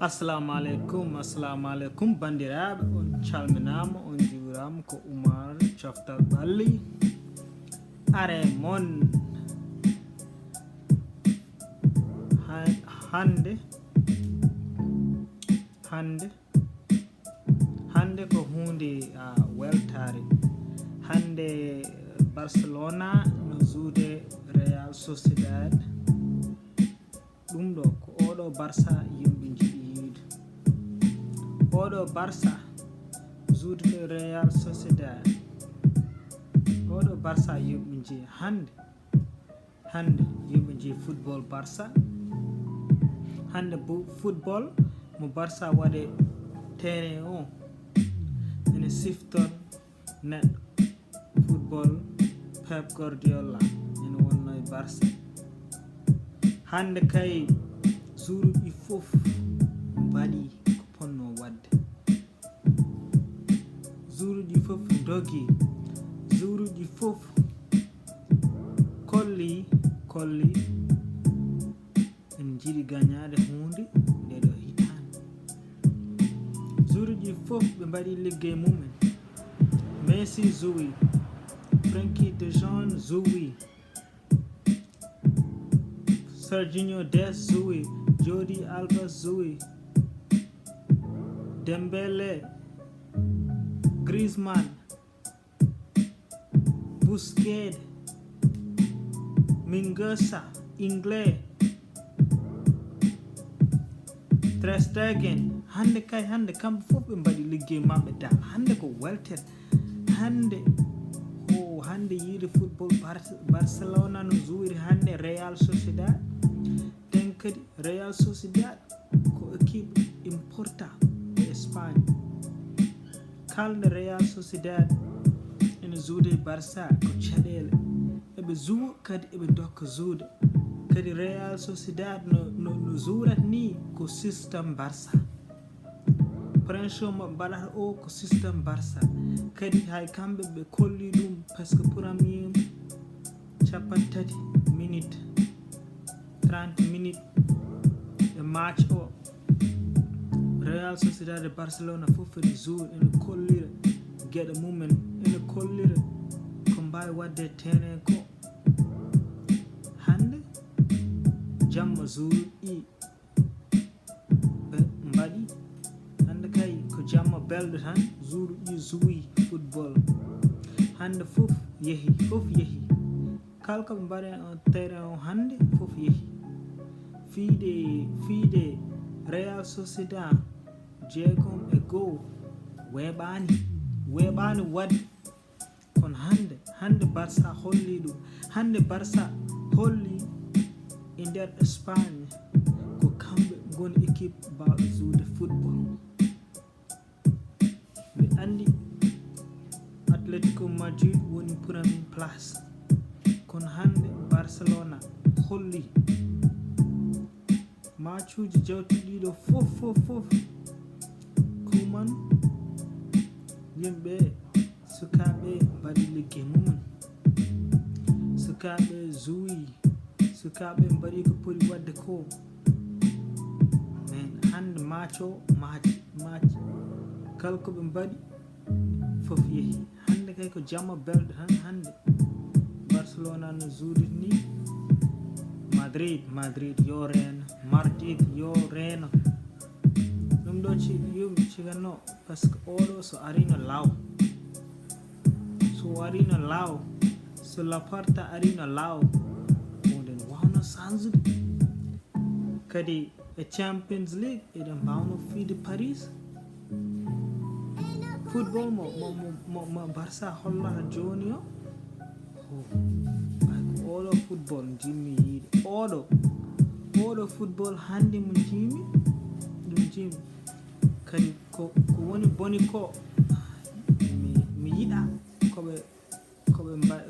Assalamu alaikum bandiraɓe, on calminama, on juurama, ko Oumar Coftal Balli are mon. hande ko hunde weltare. Hande Barcelona no juude Real Sociedad. Ɗum ɗo ko oɗo Barça yimɓe jiɗi yiide. Oɗo Barça juude Real Sociedad. Oɗo Barça yimɓe jii hande yimɓe jii football Barça. Hande football mo Barça waɗe terrain o ene sifton neɗɗo. Football Pep Guardiola ene wonno e Barça. Hande kay juuruɗi fof mbaɗi ko ponno wadde. Juuruɗi fof dogi. Juuruɗi fof kolli en jiɗi gagnade hunde ndeɗo hitande. Juuruɗi fof ɓe mbaɗi liggey mumen. Messi jouyi, Frenkie de Jong jouyi, Serginho Dest jouyi, Jordi Alba jouyi, Dembele, Griezmann, Busquets, Mingueza, Inglés, Ter Stegen. Hande kamɓe fof ɓe mbaɗi liggey maɓɓe da. Hande ko weltere. Hande yiide football Barcelona no juuri hande Real Sociedad. Den kadi Real Sociedad ko équipe important e Espagne. Kalde Real Sociedad ene juude Barça ko caɗele. Eɓe juwa kadi eɓe dokka juude. Kadi Real Sociedad no juurat ni ko système Barça. Pression mo mbaɗata o ko système Barça. Kadi hay kamɓe ɓe kolli ɗum presque premier 30 minutes 30 minutes e match o. Real Sociedad e Barcelona fof ene jour ene kollira gueɗe mumen, ene kollira ko mbawi wadde terrain ko. Hande jamma juuruɗi ɓe mbaɗi. Hande kay ko jamma belɗo tan juuruɗi jouyi football. Hande fof yeehi. Kala koɓe mbaɗe on terrain o hande fof yeehi. Fiide Real Sociedad 6-1 weeɓani wadde. Kono hande Barça holli ɗum. Hande Barça holli e nder Espagne ko kamɓe goni équipe mbawɗo juude football. Ɓe andi Atletico Madrid woni premier place. Kono hande Barcelona holli matchuji jawtuɗiɗo fof kuman yimɓe sukaɓe mbaɗi liggey mumen. Sukaɓe jouyi, sukaɓe mbaɗi ko poti wadde ko. Men hande match kala koɓe mbaɗi fof yeehi. Hande kay ko jamma belɗo tan. Hande Barcelona no juurit ni Madrid yo reeno, Madrid yo reeno. Ɗum ɗo yimɓe ciganno par ce que oɗo so arino law, so Laporta arino law, hunde ne wawno changude. Kadi e Champions League eɗen mbawno fiide Paris. Football mo Barça hollata joni o oɗo football jimmi yiide. Oɗo football hande mo jimi kadi ko woni boni ko mi yiɗa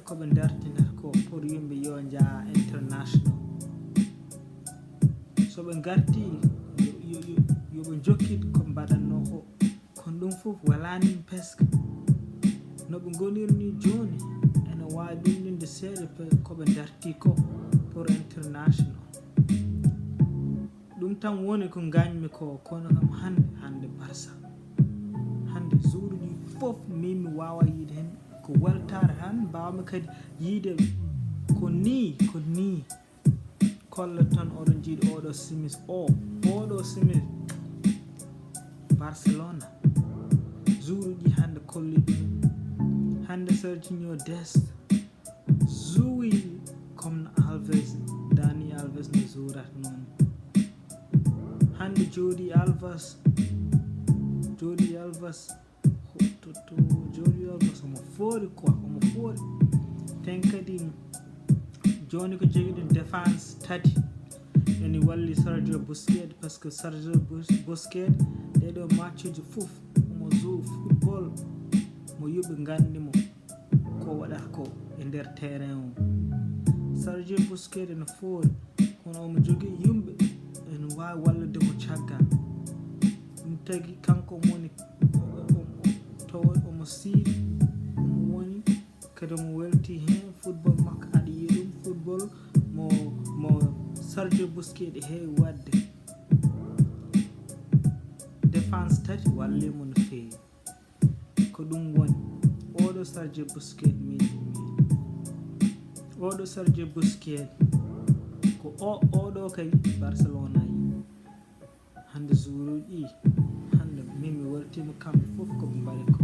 koɓe dartinata ko pour yimɓe yo jaa international. So ɓe garti yoɓe jokkit ko mbaɗanno ko. Kono ɗum fof walani presque no ɓe gonirni joni. Ene wawi bindinde seeɗa koɓe darti ko pour international. Ɗum tan woni ko gañmi ko, kono kam hande Barça hande zuuruji fof min mi wawa yiide hen ko weltare han mbawmi kadi yiide ko ni kolla tan oɗon jiiɗi oɗo simis oɗo simis Barcelona zuuruji hande kolli ɗum hande Serginho Dest zuwi comme Alves, Dani Alves no zuurat noon hande Jordi Alves omo foori ten kadi joni ko jogiɗen défense tati eni walli Sergio Busquets par ce que Sergio Busquets ɗeɗo matchuji fof omo joue football mo yuɓe gandimo ko waɗata ko e nder terrain o. Sergio Busquets ene foori kono omo jogui yumɓe ene wawi walludemo caggal ɗum tagui kanko woni omo siiɗi omo woni kadi omo welti hen football makko aɗa yiya ɗum football mo Sergio Busquets heewi wadde défense tati wallimo no feewi ko ɗum woni oɗo Sergio Busquets oɗo Sergio Busquets ko oɗo kay Barcelona yi hande zuuruji hande min mi weltima kamɓe fof koɓe mbaɗi ko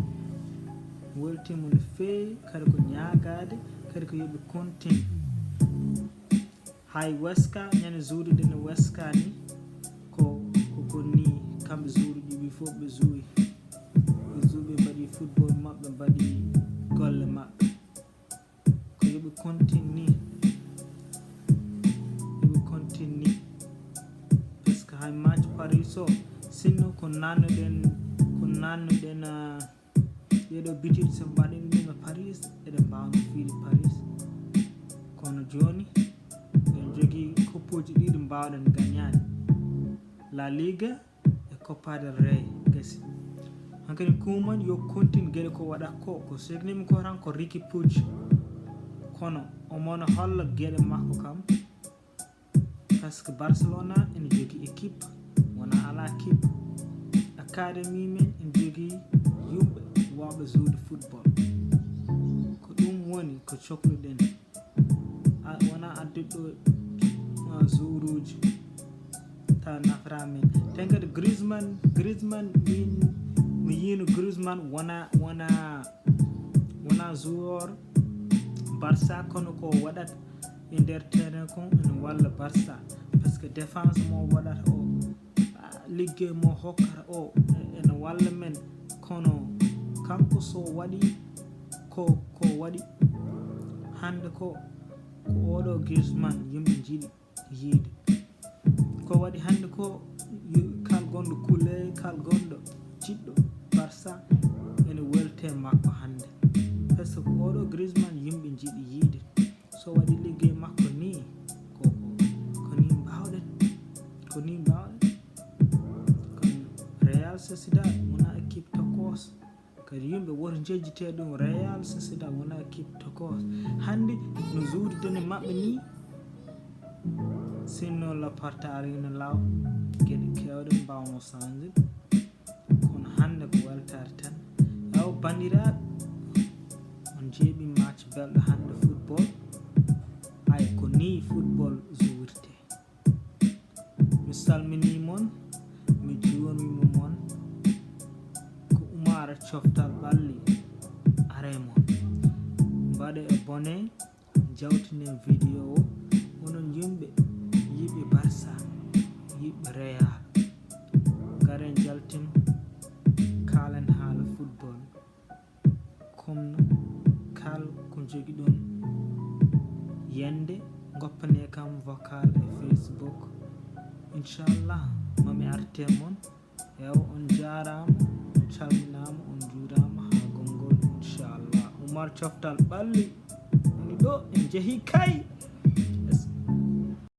mi weltima no feewi kadi ko ñagade kadi ko yoɓe continue hay Weska ñande zuurude no Weska ni ko ni kamɓe zuuruji ɗi fof ɓe zuwi ɓe mbaɗi football maɓɓe mbaɗi golle maɓɓe ko yoɓe continue par ce que hay match Paris o sinno ko nannuɗen ɗeɗo bitiɗi so mbaɗen ɗum e Paris eɗen mbawno fiide Paris kono joni en jogui coupuji ɗiɗi mbawɗen gagnade La Liga e Copa del Rey gasi hankkadi kuman yo continue gueɗe ko waɗata ko segnimi ko tan ko Riqui Puig kono omono holla gueɗe makko kam par ce que Barcelona ene jogui équipe wona ala équipe académie men ene jogui yumɓe wawɓe zuude football ko ɗum woni ko cohluɗen wona adduɗo zuuruji taw nafra men ten kadi Griezmann mi yino Griezmann wona joueur Barça kono ko waɗata e nder terrain kon ene walla Barça par ce que défense mo waɗata o liggey mo hokkata o ene walla men kono kanko so waɗi ko waɗi hande ko oɗo Griezmann yimɓe jiiɗi yiide ko waɗi hande ko kal gonɗo Koulé kal gonɗo jiɗɗo Barça ene welte makko hande par ce que oɗo Griezmann yimɓe jiiɗi yiide so waɗi liggey makko ni ko ni mbawɗen kono Real Sociedad wona équipe tokos kadi yimɓe woto jejjite ɗum Real Sociedad wona équipe tokos hande no zuurdene maɓɓe ni sinno Laporta arino law gueɗe kewɗe mbawmo changde kono hande ko weltare tan yaw bandiraɓe on jeeɓi match belɗo hande football ko ni football zuwirte mi salmini mon mi juurmima mon ko Oumar Coftal Ɓalli aremon mbaɗe abonné jawtinen vidéo o onon yimɓe yiɓe Barça yiɓe Real garen jaltin kalen haala football comme kal ko jogui ɗon yende goppane kam vocal e Facebook inchallah mami arte mon ew on jarama on calminama on juurama ha gongol inchallah Oumar Coftal Ɓalli woni ɗo en jeehi kay